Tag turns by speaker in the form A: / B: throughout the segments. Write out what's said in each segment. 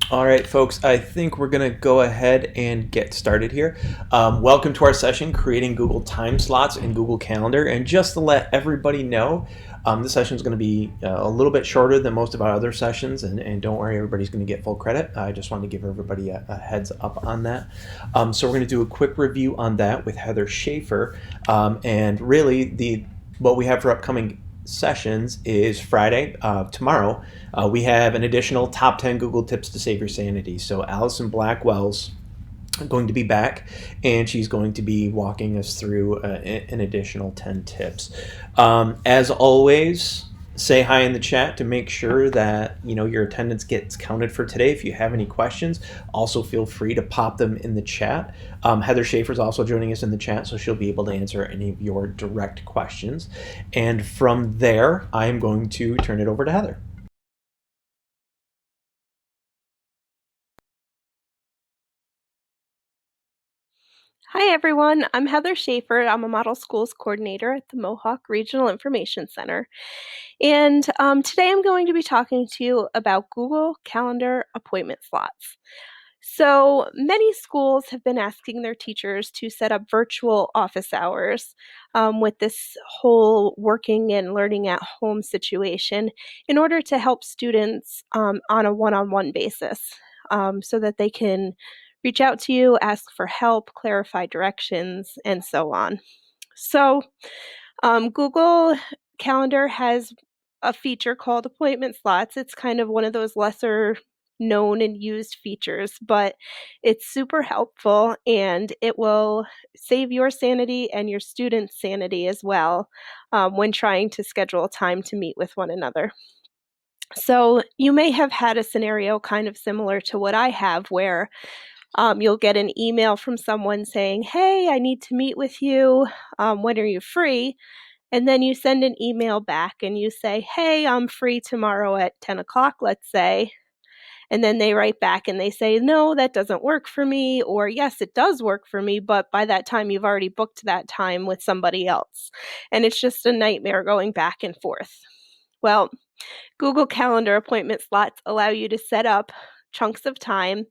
A: All right, folks, I think we're going to go ahead and get started here. Welcome to our session, Creating Google Time Slots in Google Calendar. And just to let everybody know, this session is going to be a little bit shorter than most of our other sessions, and don't worry, everybody's going to get full credit. I just wanted to give everybody a heads up on that. So we're going to do a quick review on that with Heather Schaefer. And really, what we have for upcoming sessions is Friday, tomorrow. We have an additional top 10 Google tips to save your sanity. So Allison Blackwell's going to be back, and she's going to be walking us through an additional 10 tips. As always, say hi in the chat to make sure that your attendance gets counted for today. If you have any questions, also feel free to pop them in the chat. Heather Schaefer's also joining us in the chat, so she'll be able to answer any of your direct questions. And from there, I'm going to turn it over to Heather.
B: Hi everyone, I'm Heather Schaefer. I'm a Model Schools Coordinator at the Mohawk Regional Information Center. And today I'm going to be talking to you about Google Calendar appointment slots. So many schools have been asking their teachers to set up virtual office hours with this whole working and learning at home situation in order to help students on a one-on-one basis so that they can reach out to you, ask for help, clarify directions, and so on. So Google Calendar has a feature called appointment slots. It's kind of one of those lesser known and used features, but it's super helpful and it will save your sanity and your students' sanity as well when trying to schedule a time to meet with one another. So you may have had a scenario kind of similar to what I have where you'll get an email from someone saying, "Hey, I need to meet with you. When are you free?" And then you send an email back and you say, "Hey, I'm free tomorrow at 10 o'clock, let's say." And then they write back and they say, "No, that doesn't work for me," or "Yes, it does work for me, but by that time you've already booked that time with somebody else." And it's just a nightmare going back and forth. Well, Google Calendar appointment slots allow you to set up chunks of time,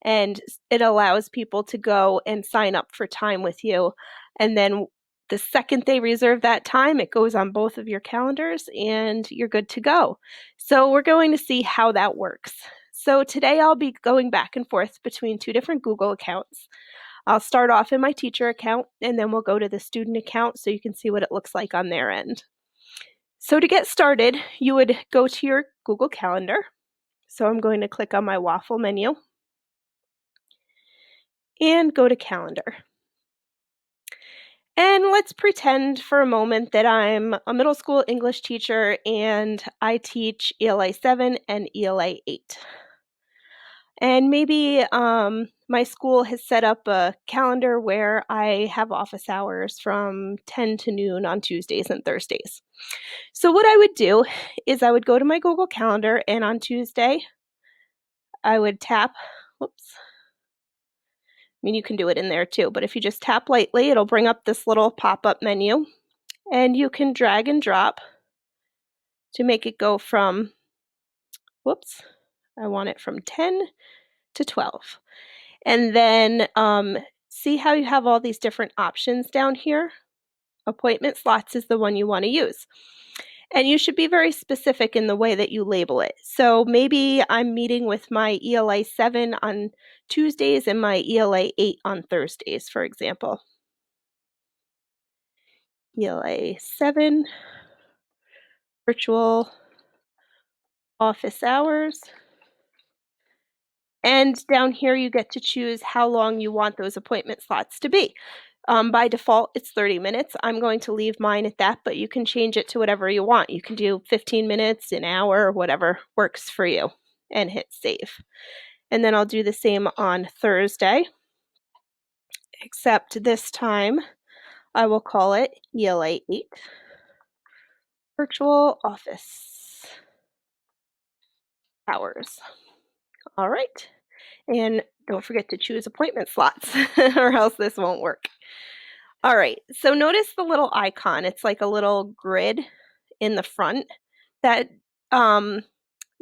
B: and it allows people to go and sign up for time with you. And then the second they reserve that time, it goes on both of your calendars and you're good to go. So we're going to see how that works. So today I'll be going back and forth between two different Google accounts. I'll start off in my teacher account and then we'll go to the student account so you can see what it looks like on their end. So to get started, you would go to your Google Calendar. So I'm going to click on my waffle menu and go to Calendar. And let's pretend for a moment that I'm a middle school English teacher and I teach ELA 7 and ELA 8. And maybe my school has set up a calendar where I have office hours from 10 to noon on Tuesdays and Thursdays. So what I would do is I would go to my Google Calendar, and on Tuesday, I would tap, whoops, I mean, you can do it in there too, but if you just tap lightly, it'll bring up this little pop-up menu, and you can drag and drop to make it go from, whoops, I want it from 10 to 12. And then see how you have all these different options down here? Appointment slots is the one you want to use. And you should be very specific in the way that you label it. So maybe I'm meeting with my ELA 7 on Tuesdays and my ELA 8 on Thursdays, for example. ELA 7, virtual office hours. And down here, you get to choose how long you want those appointment slots to be. By default, it's 30 minutes. I'm going to leave mine at that, but you can change it to whatever you want. You can do 15 minutes, an hour, whatever works for you, and hit save. And then I'll do the same on Thursday, except this time I will call it ELA 8, virtual office hours. All right. And don't forget to choose appointment slots or else this won't work. All right, so notice the little icon. It's like a little grid in the front that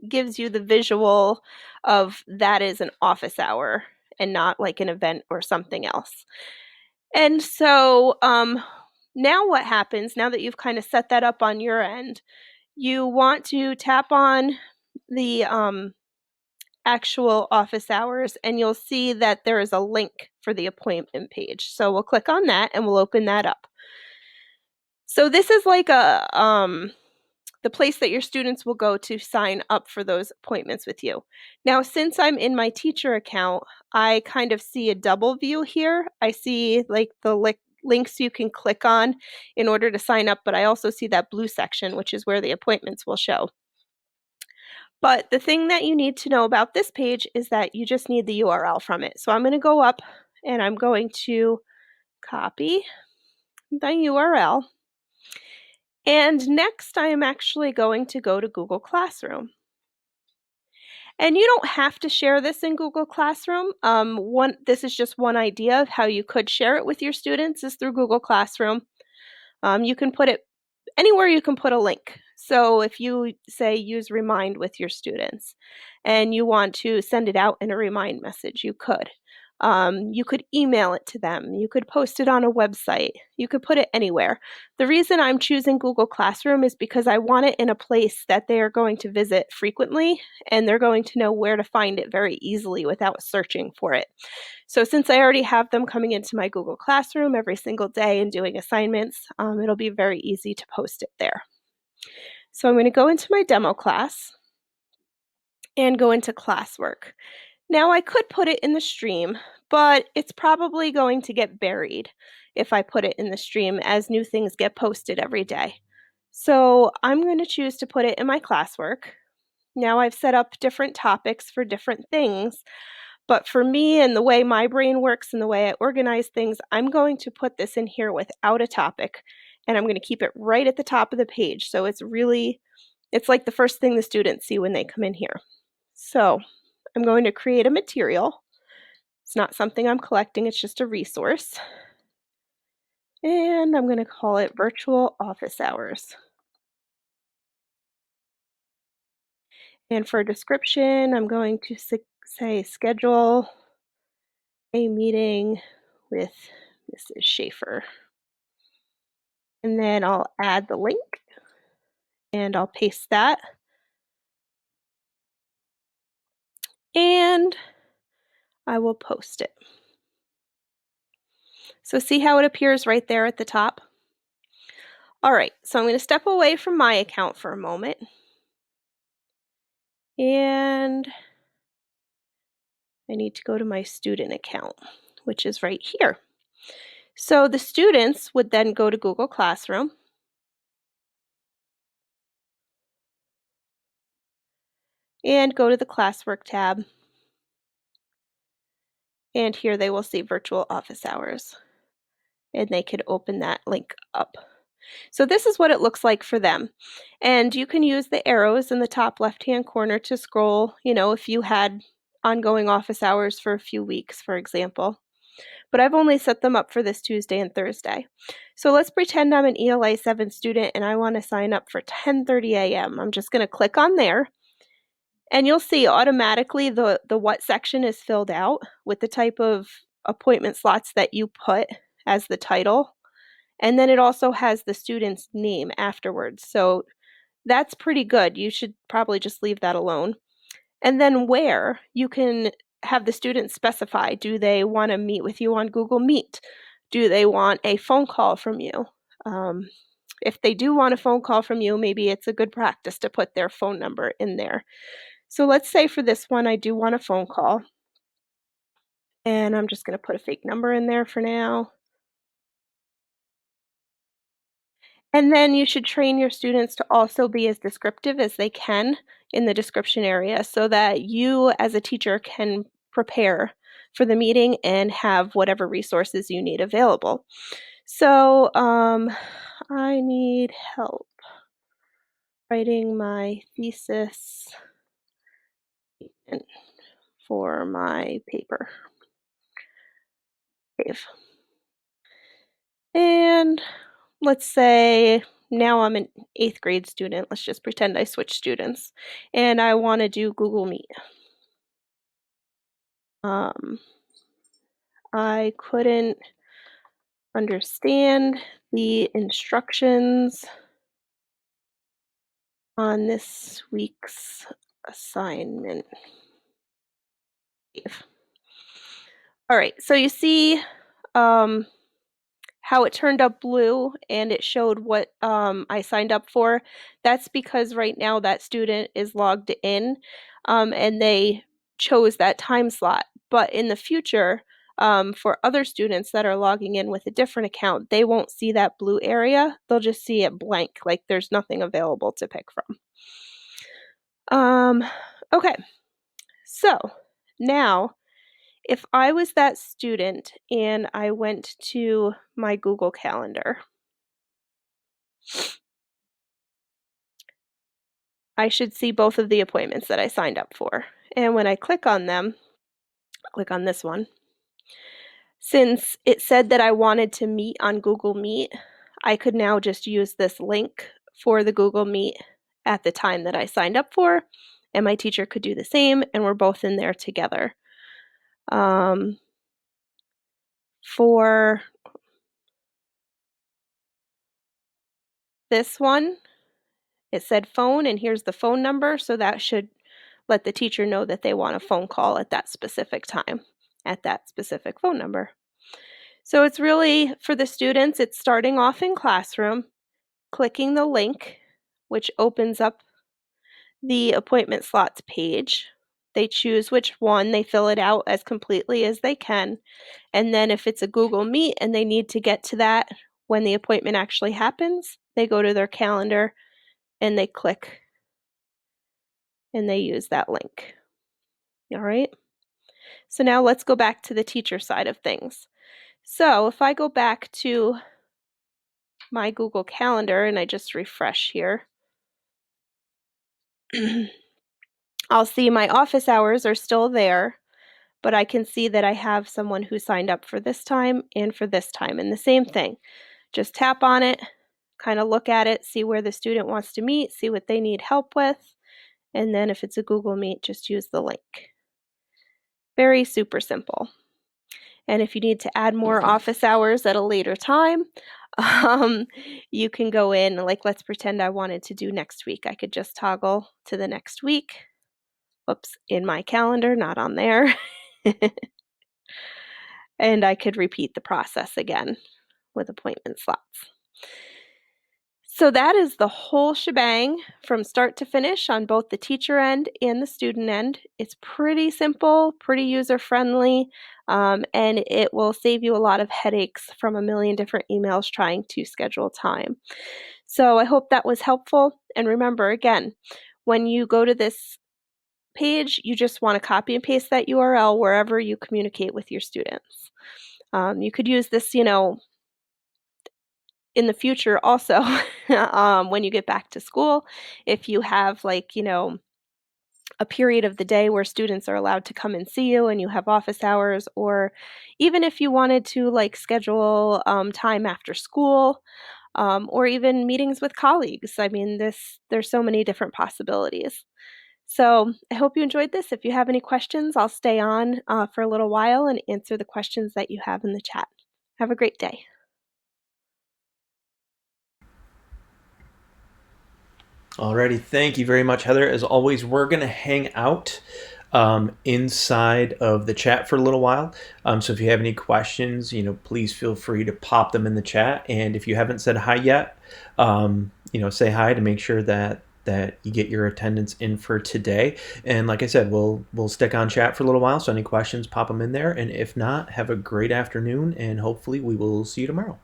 B: gives you the visual of that is an office hour and not like an event or something else. And so now what happens, now that you've kind of set that up on your end, you want to tap on the actual office hours and you'll see that there is a link for the appointment page. So we'll click on that and we'll open that up. So this is like the place that your students will go to sign up for those appointments with you. Now, since I'm in my teacher account, I kind of see a double view here. I see like the links you can click on in order to sign up, but I also see that blue section, which is where the appointments will show. But the thing that you need to know about this page is that you just need the URL from it. So I'm going to go up and I'm going to copy the URL. And next, I am actually going to go to Google Classroom. And you don't have to share this in Google Classroom. This is just one idea of how you could share it with your students is through Google Classroom. You can put it anywhere you can put a link. So if you say use Remind with your students and you want to send it out in a Remind message, you could. You could email it to them. You could post it on a website. You could put it anywhere. The reason I'm choosing Google Classroom is because I want it in a place that they are going to visit frequently and they're going to know where to find it very easily without searching for it. So since I already have them coming into my Google Classroom every single day and doing assignments, it'll be very easy to post it there. So I'm going to go into my demo class and go into classwork. Now I could put it in the stream, but it's probably going to get buried if I put it in the stream as new things get posted every day. So I'm going to choose to put it in my classwork. Now I've set up different topics for different things, but for me and the way my brain works and the way I organize things, I'm going to put this in here without a topic, and I'm going to keep it right at the top of the page. So it's like the first thing the students see when they come in here. So I'm going to create a material. It's not something I'm collecting, it's just a resource. And I'm going to call it Virtual Office Hours. And for a description, I'm going to say schedule a meeting with Mrs. Schaefer. And then I'll add the link and I'll paste that. And I will post it. So see how it appears right there at the top? All right, so I'm going to step away from my account for a moment. And I need to go to my student account, which is right here. So the students would then go to Google Classroom and go to the classwork tab. And here they will see virtual office hours. And they could open that link up. So this is what it looks like for them. And you can use the arrows in the top left-hand corner to scroll, if you had ongoing office hours for a few weeks, for example. But I've only set them up for this Tuesday and Thursday. So let's pretend I'm an ELA 7 student and I want to sign up for 10:30 a.m. I'm just going to click on there. And you'll see automatically the what section is filled out with the type of appointment slots that you put as the title. And then it also has the student's name afterwards. So that's pretty good. You should probably just leave that alone. And then where you can have the students specify, do they want to meet with you on Google Meet? Do they want a phone call from you? If they do want a phone call from you, maybe it's a good practice to put their phone number in there. So let's say for this one, I do want a phone call. And I'm just going to put a fake number in there for now. And then you should train your students to also be as descriptive as they can in the description area so that you as a teacher can prepare for the meeting and have whatever resources you need available. So I need help writing my thesis for my paper. Save. And let's say now I'm an 8th grade student. Let's just pretend I switched students. And I want to do Google Meet. I couldn't understand the instructions on this week's assignment. All right, so you see how it turned up blue and it showed what I signed up for. That's because right now that student is logged in and they chose that time slot. But in the future, for other students that are logging in with a different account, they won't see that blue area. They'll just see it blank, like there's nothing available to pick from. Okay, so now if I was that student and I went to my Google Calendar, I should see both of the appointments that I signed up for. And when I click on them, click on this one, since it said that I wanted to meet on Google Meet, I could now just use this link for the Google Meet at the time that I signed up for, and my teacher could do the same, and we're both in there together. For this one, it said phone, and here's the phone number, so that should let the teacher know that they want a phone call at that specific time, at that specific phone number. So it's really, for the students, it's starting off in classroom, clicking the link, which opens up the appointment slots page. They choose which one, they fill it out as completely as they can. And then if it's a Google Meet and they need to get to that when the appointment actually happens, they go to their calendar and they click and they use that link. All right. So now let's go back to the teacher side of things. So if I go back to my Google Calendar and I just refresh here, I'll see my office hours are still there, but I can see that I have someone who signed up for this time and for this time. And the same thing, just tap on it, kind of look at it, see where the student wants to meet, see what they need help with. And then if it's a Google Meet, just use the link. Very super simple. And if you need to add more office hours at a later time, you can go in, like let's pretend I wanted to do next week. I could just toggle to the next week. Whoops, in my calendar, not on there. And I could repeat the process again with appointment slots. So that is the whole shebang from start to finish on both the teacher end and the student end. It's pretty simple, pretty user-friendly, and it will save you a lot of headaches from a million different emails trying to schedule time. So I hope that was helpful. And remember, again, when you go to this page, you just want to copy and paste that URL wherever you communicate with your students. You could use this, in the future also, when you get back to school, if you have a period of the day where students are allowed to come and see you and you have office hours, or even if you wanted to schedule time after school, or even meetings with colleagues. I mean, there's so many different possibilities. So I hope you enjoyed this. If you have any questions, I'll stay on for a little while and answer the questions that you have in the chat. Have a great day.
A: Alrighty, thank you very much, Heather. As always, we're going to hang out inside of the chat for a little while. So if you have any questions, please feel free to pop them in the chat. And if you haven't said hi yet, say hi to make sure that you get your attendance in for today. And like I said, we'll stick on chat for a little while. So any questions, pop them in there. And if not, have a great afternoon, and hopefully we will see you tomorrow.